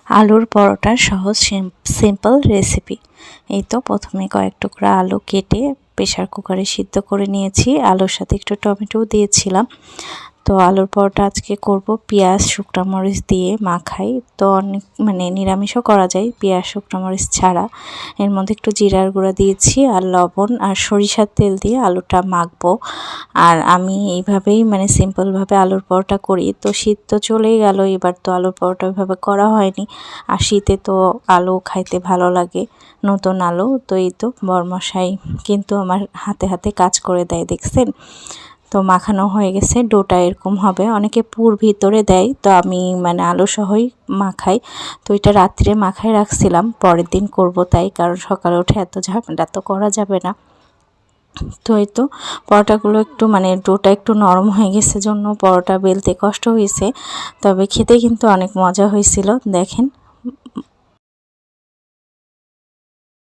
আলুর পরোটার সহজ সিম্পল রেসিপি। এই তো প্রথমে কয়েক টুকরা আলু কেটে প্রেসার কুকারে সিদ্ধ করে নিয়েছি, আলুর সাথে একটু টমেটোও দিয়েছিলাম। তো আলুর পরোটা আজকে করব পেঁয়াজ শুকনো মরিচ দিয়ে মাখাই। তো অনেক নিরামিষও করা যায় পেঁয়াজ শুকনো মরিচ ছাড়া। এর মধ্যে একটু জিরার গুঁড়া দিয়েছি আর লবণ আর সরিষার তেল দিয়ে আলুটা মাখবো। আর আমি এইভাবেই সিম্পলভাবে আলুর পরোটা করি। তো শীত তো চলেই গেল, এবার তো আলুর পরোটা ওইভাবে করা হয়নি। আর শীতে তো আলু খাইতে ভালো লাগে, নতুন আলু। তো এই তো বরমশাই কিন্তু আমার হাতে হাতে কাজ করে দেয়, দেখছেন। তো মাখানো হয়ে গেছে, ডোটা এরকম হবে। অনেকে পুর ভিতরে দেয়, তো আমি আলু সহই মাখাই। তো এটা রাত্রে মাখায় রাখছিলাম, পরের দিন করব তাই, কারণ সকালে উঠে এত ঝামেলা তো করা যাবে না। তো এই তো পরোটাগুলো একটু ডোটা একটু নরম হয়ে গেছে জন্য পরোটা বেলতে কষ্ট হয়েছে, তবে খেতে কিন্তু অনেক মজা হয়েছিল। দেখেন